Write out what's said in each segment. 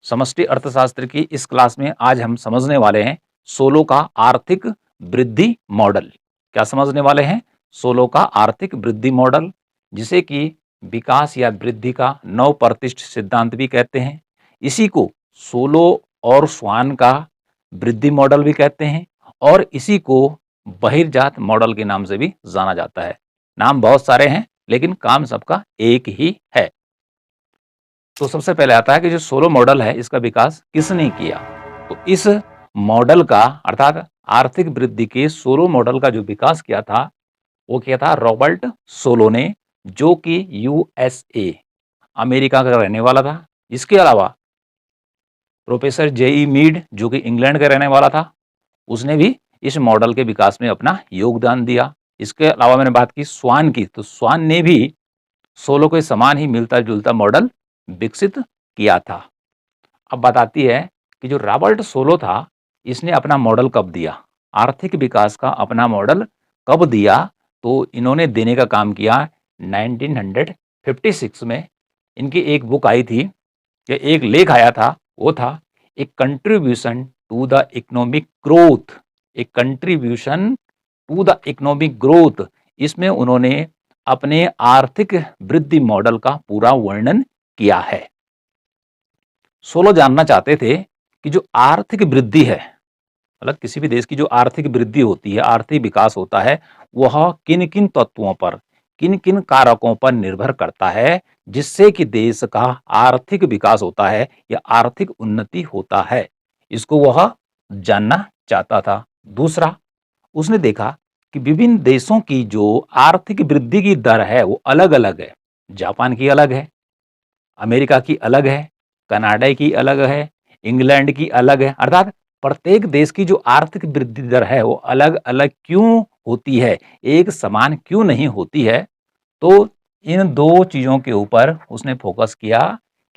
समष्टि अर्थशास्त्र की इस क्लास में आज हम समझने वाले हैं सोलो का आर्थिक वृद्धि मॉडल। क्या समझने वाले हैं? सोलो का आर्थिक वृद्धि मॉडल, जिसे कि विकास या वृद्धि का नवप्रतिष्ठ सिद्धांत भी कहते हैं। इसी को सोलो और स्वान का वृद्धि मॉडल भी कहते हैं और इसी को बहिर्जात मॉडल के नाम से भी जाना जाता है। नाम बहुत सारे हैं लेकिन काम सबका एक ही है। तो सबसे पहले आता है कि जो सोलो मॉडल है इसका विकास किसने किया। तो इस मॉडल का अर्थात आर्थिक वृद्धि के सोलो मॉडल का जो विकास किया था वो किया था रॉबर्ट सोलो ने, जो कि यूएसए अमेरिका का रहने वाला था। इसके अलावा प्रोफेसर जेई मीड, जो कि इंग्लैंड का रहने वाला था, उसने भी इस मॉडल के विकास में अपना योगदान दिया। इसके अलावा मैंने बात की स्वान की, तो स्वान ने भी सोलो के समान ही मिलता जुलता मॉडल विकसित किया था। अब बात आती है कि जो रॉबर्ट सोलो था इसने अपना मॉडल कब दिया, आर्थिक विकास का अपना मॉडल कब दिया। तो इन्होंने देने का काम किया 1956 में। इनकी एक बुक आई थी या एक लेख आया था, वो था a contribution to the economic growth. A contribution to the economic growth, इसमें उन्होंने अपने आर्थिक वृद्धि मॉडल का पूरा वर्णन किया है। सोलो जानना चाहते थे कि जो आर्थिक वृद्धि है, मतलब किसी भी देश की जो आर्थिक वृद्धि होती है, आर्थिक विकास होता है, वह किन किन तत्वों पर, किन किन कारकों पर निर्भर करता है, जिससे कि देश का आर्थिक विकास होता है या आर्थिक उन्नति होता है। इसको वह जानना चाहता था। दूसरा, उसने देखा कि विभिन्न देशों की जो आर्थिक वृद्धि की दर है वो अलग अलग है। जापान की अलग है, अमेरिका की अलग है, कनाडा की अलग है, इंग्लैंड की अलग है। अर्थात प्रत्येक देश की जो आर्थिक वृद्धि दर है वो अलग अलग क्यों होती है, एक समान क्यों नहीं होती है। तो इन दो चीजों के ऊपर उसने फोकस किया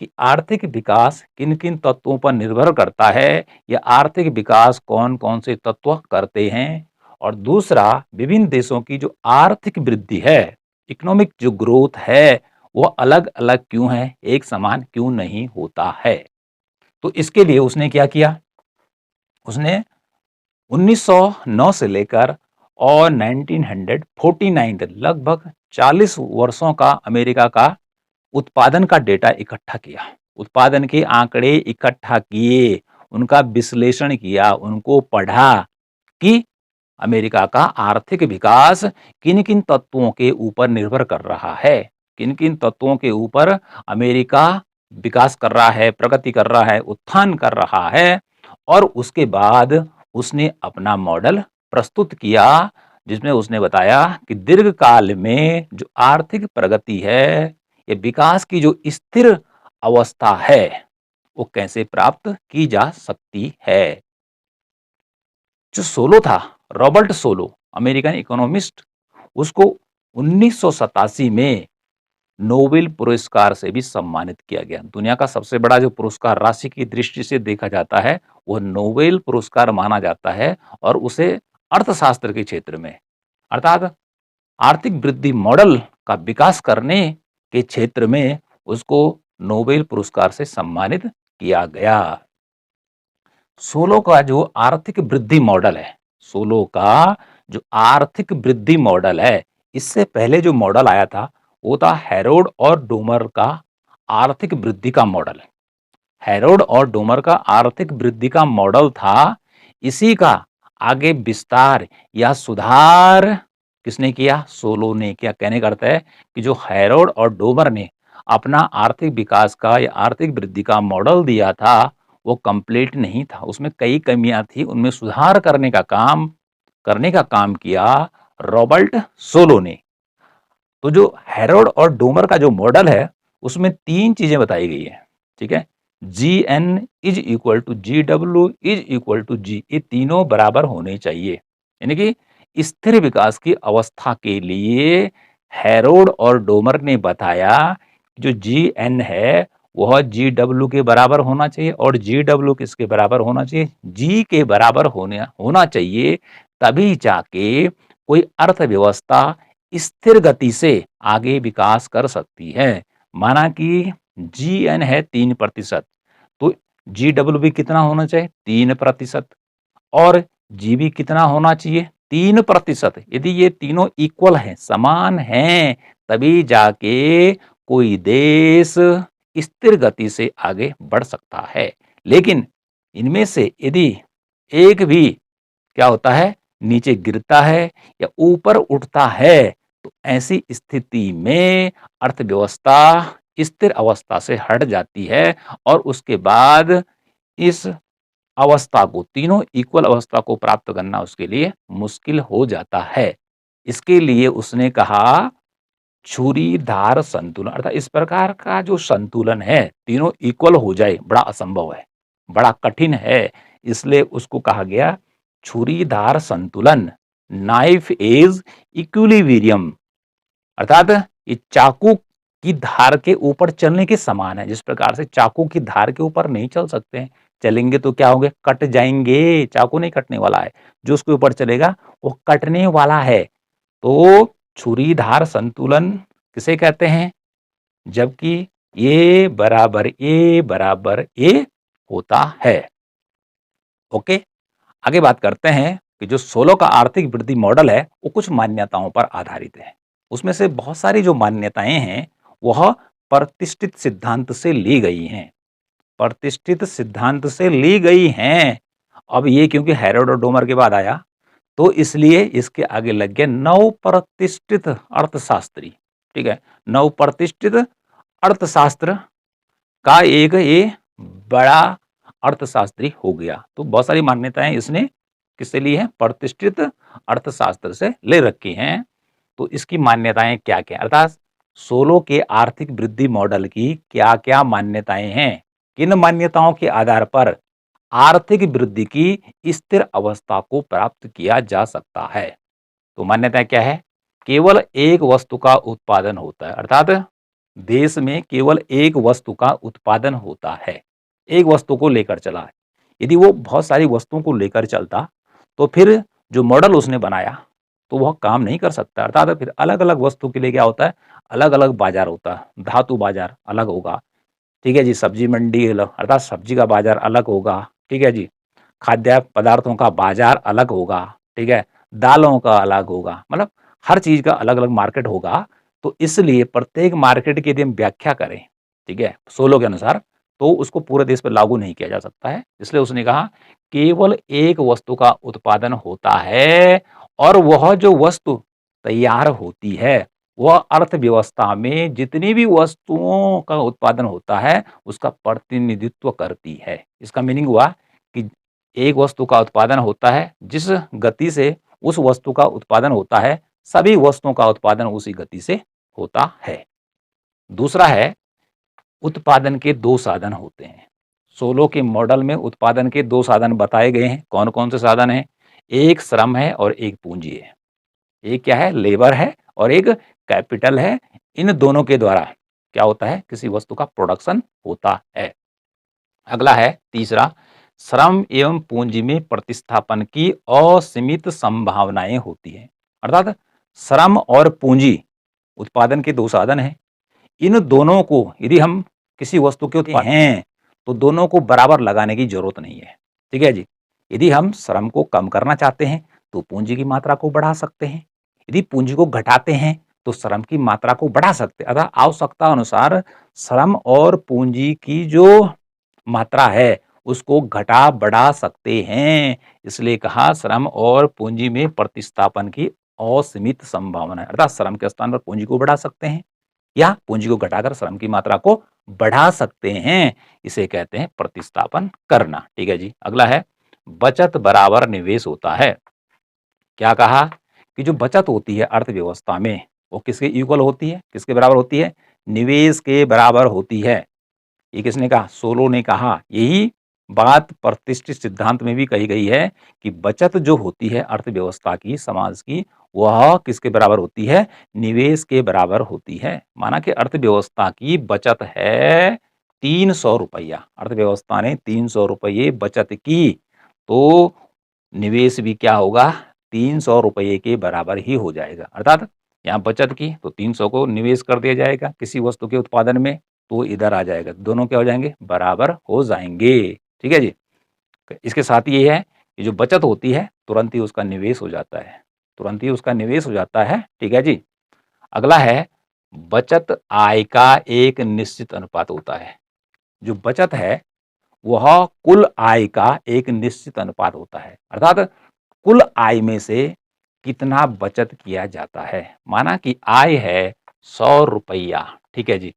कि आर्थिक विकास किन किन तत्वों पर निर्भर करता है या आर्थिक विकास कौन कौन से तत्व करते हैं। और दूसरा, विभिन्न देशों की जो आर्थिक वृद्धि है, इकोनॉमिक जो ग्रोथ है, वो अलग अलग क्यों है, एक समान क्यों नहीं होता है। तो इसके लिए उसने क्या किया, उसने 1909 से लेकर और 1949 तक लगभग 40 वर्षों का अमेरिका का उत्पादन का डेटा इकट्ठा किया। उत्पादन के आंकड़े इकट्ठा किए, उनका विश्लेषण किया, उनको पढ़ा कि अमेरिका का आर्थिक विकास किन किन तत्वों के ऊपर निर्भर कर रहा है, किन किन तत्वों के ऊपर अमेरिका विकास कर रहा है, प्रगति कर रहा है, उत्थान कर रहा है। और उसके बाद उसने अपना मॉडल प्रस्तुत किया, जिसमें उसने बताया कि दीर्घकाल में जो आर्थिक प्रगति है, ये विकास की जो स्थिर अवस्था है, वो कैसे प्राप्त की जा सकती है। जो सोलो था, रॉबर्ट सोलो, अमेरिकन इकोनॉमिस्ट, उसको 1987 में नोबेल पुरस्कार से भी सम्मानित किया गया। दुनिया का सबसे बड़ा जो पुरस्कार राशि की दृष्टि से देखा जाता है वह नोबेल पुरस्कार माना जाता है, और उसे अर्थशास्त्र के क्षेत्र में अर्थात आर्थिक वृद्धि मॉडल का विकास करने के क्षेत्र में उसको नोबेल पुरस्कार से सम्मानित किया गया। सोलो का जो आर्थिक वृद्धि मॉडल है, सोलो का जो आर्थिक वृद्धि मॉडल है, इससे पहले जो मॉडल आया था वो था हैरोल्ड और डोमर का आर्थिक वृद्धि का मॉडल। हैरोल्ड और डोमर का आर्थिक वृद्धि का मॉडल था, इसी का आगे विस्तार या सुधार किसने किया, सोलो ने किया। कहने का अर्थ है कि जो हैरोल्ड और डोमर ने अपना आर्थिक विकास का या आर्थिक वृद्धि का मॉडल दिया था वो कंप्लीट नहीं था, उसमें कई कमियां थी, उनमें सुधार करने का काम किया रॉबर्ट सोलो ने। तो जो हैरोल्ड और डोमर का जो मॉडल है उसमें तीन चीजें बताई गई है, ठीक है। G N is equal to G W is equal to G, ये तीनों बराबर होने चाहिए। यानी कि स्थिर विकास की अवस्था के लिए हैरोल्ड और डोमर ने बताया जो जी एन है वह जी डब्ल्यू के बराबर होना चाहिए, और जी डब्ल्यू किसके बराबर होना चाहिए, जी के बराबर होना चाहिए। तभी जाके कोई अर्थव्यवस्था स्थिर गति से आगे विकास कर सकती है। माना कि जी एन है 3%, तो GWP कितना होना चाहिए? 3%। और GB कितना होना चाहिए? 3%। यदि ये तीनों इक्वल हैं, समान हैं, तभी जाके कोई देश स्थिर गति से आगे बढ़ सकता है। लेकिन इनमें से यदि एक भी क्या होता है, नीचे गिरता है या ऊपर उठता है, तो ऐसी स्थिति में अर्थव्यवस्था स्थिर अवस्था से हट जाती है और उसके बाद इस अवस्था को, तीनों इक्वल अवस्था को प्राप्त करना उसके लिए मुश्किल हो जाता है। इसके लिए उसने कहा छुरी धार संतुलन, अर्थात इस प्रकार का जो संतुलन है, तीनों इक्वल हो जाए, बड़ा असंभव है, बड़ा कठिन है। इसलिए उसको कहा गया छुरी धार संतुलन, नाइफ एज इक्विलिब्रियम। अर्थात ये चाकू की धार के ऊपर चलने के समान है। जिस प्रकार से चाकू की धार के ऊपर नहीं चल सकते हैं, चलेंगे तो क्या होंगे? कट जाएंगे। चाकू नहीं कटने वाला है, जो उसके ऊपर चलेगा वो कटने वाला है। तो छुरी धार संतुलन किसे कहते हैं? जबकि ए बराबर ए होता है। ओके, आगे बात करते हैं कि जो सोलो का आर्थिक वृद्धि मॉडल है वो कुछ मान्यताओं पर आधारित है। उसमें से बहुत सारी जो मान्यताएं हैं वह प्रतिष्ठित सिद्धांत से ली गई हैं। प्रतिष्ठित सिद्धांत से ली गई हैं। अब ये क्योंकि हेरोड और डोमर के बाद आया, तो इसलिए इसके आगे लग गया नव प्रतिष्ठित अर्थशास्त्री। ठीक है, नव प्रतिष्ठित अर्थशास्त्र का एक ये बड़ा अर्थशास्त्री हो गया। तो बहुत सारी मान्यताएं इसने किससे ली है? प्रतिष्ठित अर्थशास्त्र से ले रखी हैं। तो इसकी मान्यताएं क्या क्या, अर्थात सोलो के आर्थिक वृद्धि मॉडल की क्या क्या मान्यताएं हैं, किन मान्यताओं के आधार पर आर्थिक वृद्धि की स्थिर अवस्था को प्राप्त किया जा सकता है। तो मान्यता क्या है? केवल एक वस्तु का उत्पादन होता है, अर्थात देश में केवल एक वस्तु का उत्पादन होता है, एक वस्तु को लेकर चला है। यदि वो बहुत सारी वस्तुओं को लेकर चलता तो फिर जो मॉडल उसने बनाया तो वह काम नहीं कर सकता। अर्थात फिर अलग अलग वस्तु के लिए क्या होता है? अलग अलग बाजार होता है। धातु बाजार अलग होगा, ठीक है जी, सब्जी मंडी अर्थात सब्जी का बाजार अलग होगा, ठीक है जी, खाद्य पदार्थों का बाजार अलग होगा, ठीक है, दालों का अलग होगा, मतलब हर चीज का अलग अलग मार्केट होगा। तो इसलिए प्रत्येक मार्केट की यदि हम व्याख्या करें, ठीक है, सोलो के अनुसार, तो उसको पूरे देश पर लागू नहीं किया जा सकता है। इसलिए उसने कहा केवल एक वस्तु का उत्पादन होता है और वह जो वस्तु तैयार होती है वह अर्थव्यवस्था में जितनी भी वस्तुओं का उत्पादन होता है उसका प्रतिनिधित्व करती है। इसका मीनिंग हुआ कि एक वस्तु का उत्पादन होता है, जिस गति से उस वस्तु का उत्पादन होता है सभी वस्तुओं का उत्पादन उसी गति से होता है। दूसरा है उत्पादन के दो साधन होते हैं। सोलो के मॉडल में उत्पादन के दो साधन बताए गए हैं। कौन कौन से साधन हैं? एक श्रम है और एक पूंजी है। एक क्या है? लेबर है और एक कैपिटल है। इन दोनों के द्वारा क्या होता है? किसी वस्तु का प्रोडक्शन होता है। अगला है तीसरा, श्रम एवं पूंजी में प्रतिस्थापन की असीमित संभावनाएं होती हैं। अर्थात श्रम और पूंजी उत्पादन के दो साधन हैं। इन दोनों को यदि हम किसी वस्तु के उत्पादन हैं तो दोनों को बराबर लगाने की जरूरत नहीं है। ठीक है जी, यदि हम श्रम को कम करना चाहते हैं तो पूंजी की मात्रा को बढ़ा सकते हैं, यदि पूंजी को घटाते हैं तो श्रम की मात्रा को बढ़ा सकते हैं। अर्थात आवश्यकता अनुसार श्रम और पूंजी की जो मात्रा है उसको घटा बढ़ा सकते हैं। इसलिए कहा श्रम और पूंजी में प्रतिस्थापन की असीमित संभावना है। अर्थात श्रम के स्थान पर पूंजी को बढ़ा सकते हैं या पूंजी को घटाकर श्रम की मात्रा को बढ़ा सकते हैं। इसे कहते हैं प्रतिस्थापन करना। ठीक है जी, अगला है बचत बराबर निवेश होता है। क्या कहा कि जो बचत होती है अर्थव्यवस्था में वो किसके इक्वल होती है? किसके बराबर होती है? निवेश के बराबर होती है। ये किसने कहा? सोलो ने कहा। यही बात प्रतिष्ठित सिद्धांत में भी कही गई है कि बचत जो होती है अर्थव्यवस्था की, समाज की, वह किसके बराबर होती है? निवेश के बराबर होती है। माना कि अर्थव्यवस्था की बचत है 300 रुपया, अर्थव्यवस्था ने 300 रुपये बचत की तो निवेश भी क्या होगा? 300 रुपये के बराबर ही हो जाएगा। अर्थात यहाँ बचत की तो 300 को निवेश कर दिया जाएगा किसी वस्तु के उत्पादन में, तो इधर आ जाएगा, दोनों क्या हो जाएंगे, बराबर हो जाएंगे। ठीक है जी। इसके साथ ये है कि जो बचत होती है तुरंत ही उसका निवेश हो जाता है, तुरंत ही उसका निवेश हो जाता है। ठीक है जी। अगला है, बचत आय का एक निश्चित अनुपात होता है। जो बचत है वह कुल आय का एक निश्चित अनुपात होता है, अर्थात कुल आय में से कितना बचत किया जाता है। माना कि आय है 100 रुपया, ठीक है जी,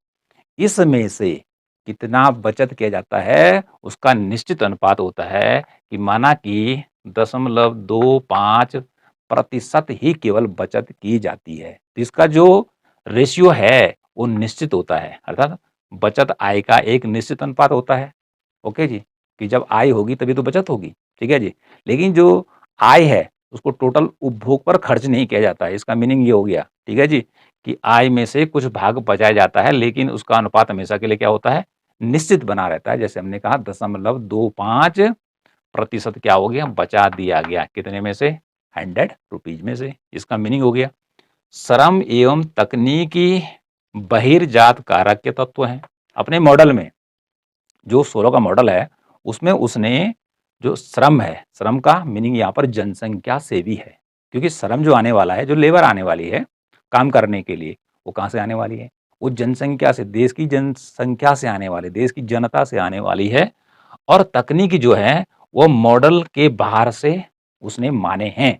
इसमें से कितना बचत किया जाता है उसका निश्चित अनुपात होता है कि माना कि 0.25% ही केवल बचत की जाती है। तो इसका जो रेशियो है वो निश्चित होता है, अर्थात बचत आय का एक निश्चित अनुपात होता है। ओके जी, कि जब आय होगी तभी तो बचत होगी। ठीक है जी। लेकिन जो आय है उसको टोटल उपभोग पर खर्च नहीं किया जाता है, इसका मीनिंग ये हो गया। ठीक है जी, कि आय में से कुछ भाग बचाया जाता है, लेकिन उसका अनुपात हमेशा के लिए क्या होता है, निश्चित बना रहता है। जैसे हमने कहा 0.25% क्या हो गया, बचा दिया गया, कितने में से, 100 रुपीज में से। इसका मीनिंग हो गया। श्रम एवं तकनीकी बहिर्जात कारक के तत्व हैं। अपने मॉडल में जो 16 का मॉडल है उसमें उसने जो श्रम है, श्रम का मीनिंग यहाँ पर जनसंख्या से भी है, क्योंकि श्रम जो आने वाला है, जो लेबर आने वाली है काम करने के लिए, वो कहाँ से आने वाली है, वो जनसंख्या से, देश की जनसंख्या से आने वाली, देश की जनता से आने वाली है। और तकनीकी जो है वो मॉडल के बाहर से उसने माने हैं,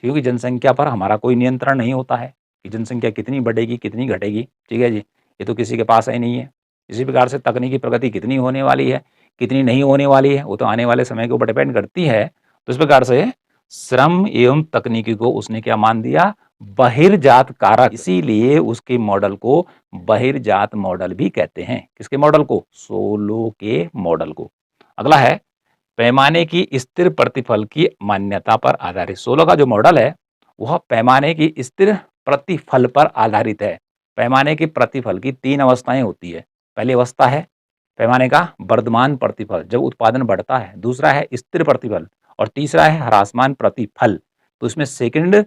क्योंकि जनसंख्या पर हमारा कोई नियंत्रण नहीं होता है कि जनसंख्या कितनी बढ़ेगी कितनी घटेगी। ठीक है जी, ये तो किसी के पास ही नहीं है। इसी प्रकार से तकनीकी प्रगति कितनी होने वाली है कितनी नहीं होने वाली है वो तो आने वाले समय के ऊपर डिपेंड करती है। तो इस प्रकार से श्रम एवं तकनीकी को उसने क्या मान दिया, बहिर्जात कारक, इसीलिए उसके मॉडल को बहिर्जात मॉडल भी कहते हैं। किसके मॉडल को, सोलो के मॉडल को। अगला है, पैमाने की स्थिर प्रतिफल की मान्यता पर आधारित। 16 का जो मॉडल है वह पैमाने की स्थिर प्रतिफल पर आधारित है। पैमाने के प्रतिफल की 3 अवस्थाएं होती है। पहली अवस्था है पैमाने का वर्धमान प्रतिफल, जब उत्पादन बढ़ता है। दूसरा है स्थिर प्रतिफल और तीसरा है ह्रासमान प्रतिफल। तो इसमें सेकंड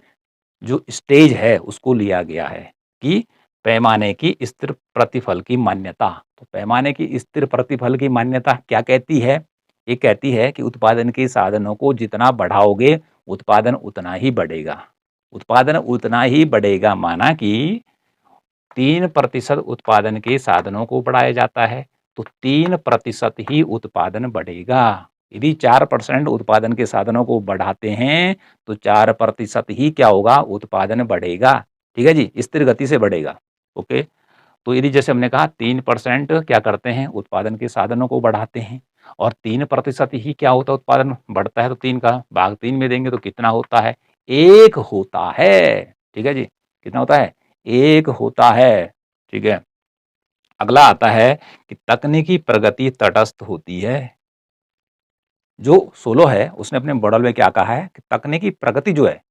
जो स्टेज है उसको लिया गया है कि पैमाने की स्थिर प्रतिफल की मान्यता। तो पैमाने की स्थिर प्रतिफल की मान्यता क्या कहती है, ये कहती है कि उत्पादन के साधनों को जितना बढ़ाओगे उत्पादन उतना ही बढ़ेगा, उत्पादन उतना ही बढ़ेगा। माना कि 3% उत्पादन के साधनों को बढ़ाया जाता है तो 3% ही उत्पादन बढ़ेगा। यदि 4% उत्पादन के साधनों को बढ़ाते हैं तो 4% ही क्या होगा, उत्पादन बढ़ेगा। ठीक है जी, स्थिर गति से बढ़ेगा। ओके, तो यदि जैसे हमने कहा 3% क्या करते हैं, उत्पादन के साधनों को बढ़ाते हैं और 3% ही क्या होता है, उत्पादन बढ़ता है। तो 3 का भाग 3 में देंगे तो कितना होता है, 1 होता है। ठीक है जी, कितना होता है, 1 होता है। ठीक है। अगला आता है कि तकनीकी प्रगति तटस्थ होती है। जो सोलो है उसने अपने मॉडल में क्या कहा है कि तकनीकी प्रगति जो है,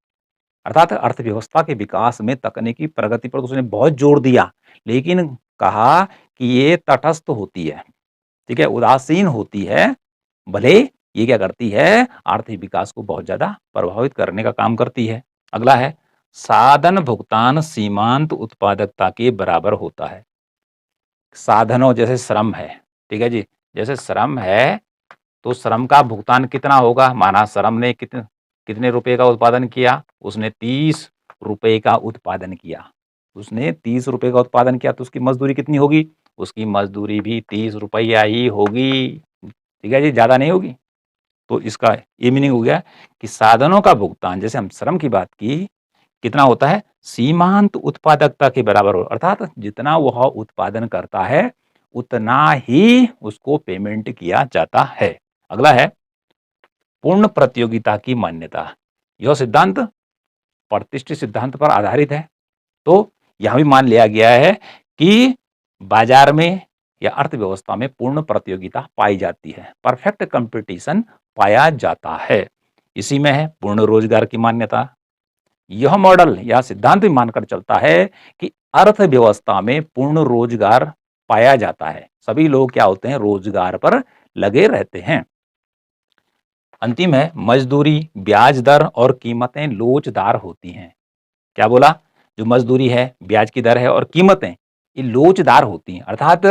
अर्थात अर्थव्यवस्था के विकास में तकनीकी प्रगति पर उसने बहुत जोर दिया, लेकिन कहा कि ये तटस्थ होती है। ठीक है, उदासीन होती है। भले ये क्या करती है, आर्थिक विकास को बहुत ज्यादा प्रभावित करने का काम करती है। अगला है, साधन भुगतान सीमांत उत्पादकता के बराबर होता है। साधनों जैसे श्रम है, ठीक है जी, जैसे श्रम है तो श्रम का भुगतान कितना होगा। माना श्रम ने कितने रुपए का उत्पादन किया, उसने 30 रुपए का उत्पादन किया, उसने 30 रुपए का उत्पादन किया तो उसकी मजदूरी कितनी होगी, उसकी मजदूरी भी 30 रुपया ही होगी। ठीक है जी, ज्यादा नहीं होगी। तो इसका ये मीनिंग हो गया कि साधनों का भुगतान, जैसे हम श्रम की बात की, कितना होता है, सीमांत उत्पादकता के बराबर हो, अर्थात जितना वह उत्पादन करता है उतना ही उसको पेमेंट किया जाता है। अगला है, पूर्ण प्रतियोगिता की मान्यता। यह सिद्धांत प्रतिष्ठित सिद्धांत पर आधारित है। तो यह भी मान लिया गया है कि बाजार में या अर्थव्यवस्था में पूर्ण प्रतियोगिता पाई जाती है, परफेक्ट कंपटीशन पाया जाता है। इसी में है पूर्ण रोजगार की मान्यता। यह मॉडल या सिद्धांत भी मानकर चलता है कि अर्थव्यवस्था में पूर्ण रोजगार पाया जाता है, सभी लोग क्या होते हैं, रोजगार पर लगे रहते हैं। अंतिम है, मजदूरी, ब्याज दर और कीमतें लोचदार होती हैं। क्या बोला, जो मजदूरी है, ब्याज की दर है और कीमतें ये लोचदार होती हैं, अर्थात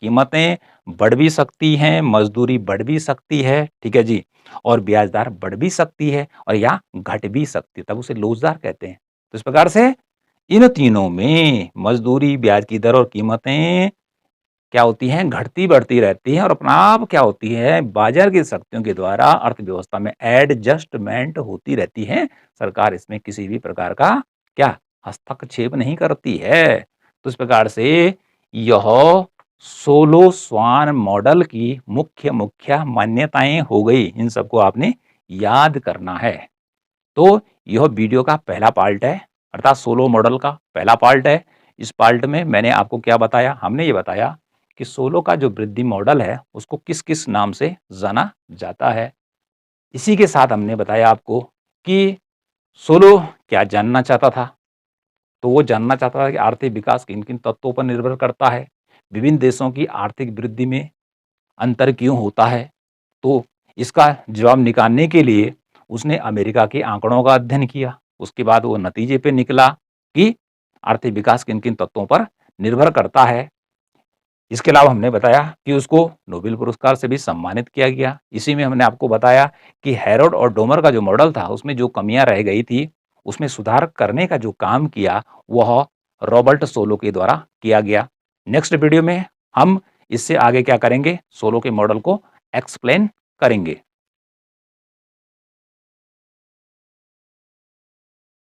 कीमतें बढ़ भी सकती हैं, मज़दूरी बढ़ भी सकती है, ठीक है जी? और ब्याज दर बढ़ भी सकती है और या घट भी सकती है, तब उसे लोचदार कहते हैं। तो इस प्रकार से इन तीनों में मज़दूरी, ब्याज की दर और कीमतें क्या होती हैं, घटती-बढ़ती रहती हैं और अपना आप क्या होती है, बाज़ार की शक्तियों के द्वारा अर्थव्यवस्था में एडजस्टमेंट होती रहती है। सरकार इसमें किसी भी प्रकार का क्या हस्तक्षेप नहीं करती है। तो इस प्रकार से यह सोलो स्वान मॉडल की मुख्य मान्यताएँ हो गई। इन सबको आपने याद करना है। तो यह वीडियो का पहला पार्ट है, अर्थात सोलो मॉडल का पहला पार्ट है। इस पार्ट में मैंने आपको क्या बताया? हमने ये बताया कि सोलो का जो वृद्धि मॉडल है, उसको किस-किस नाम से जाना जाता है। इसी के साथ हमने बताया आपको कि सोलो क्या जानना चाहता था? तो वो जानना चाहता था कि आर्थिक विकास किन-किन तत्वों पर निर्भर करता है? विभिन्न देशों की आर्थिक वृद्धि में अंतर क्यों होता है? तो इसका जवाब निकालने के लिए उसने अमेरिका के आंकड़ों का अध्ययन किया। उसके बाद वो नतीजे पे निकला कि आर्थिक विकास किन-किन तत्वों पर निर्भर करता है। इसके अलावा हमने बताया कि उसको नोबेल पुरस्कार से भी सम्मानित किया गया। इसी में हमने आपको बताया कि हैरोल्ड और डोमर का जो मॉडल था, उसमें जो कमियाँ रह गई थी, उसमें सुधार करने का जो काम किया, वह रॉबर्ट सोलो के द्वारा किया गया। नेक्स्ट वीडियो में हम इससे आगे क्या करेंगे, सोलो के मॉडल को एक्सप्लेन करेंगे।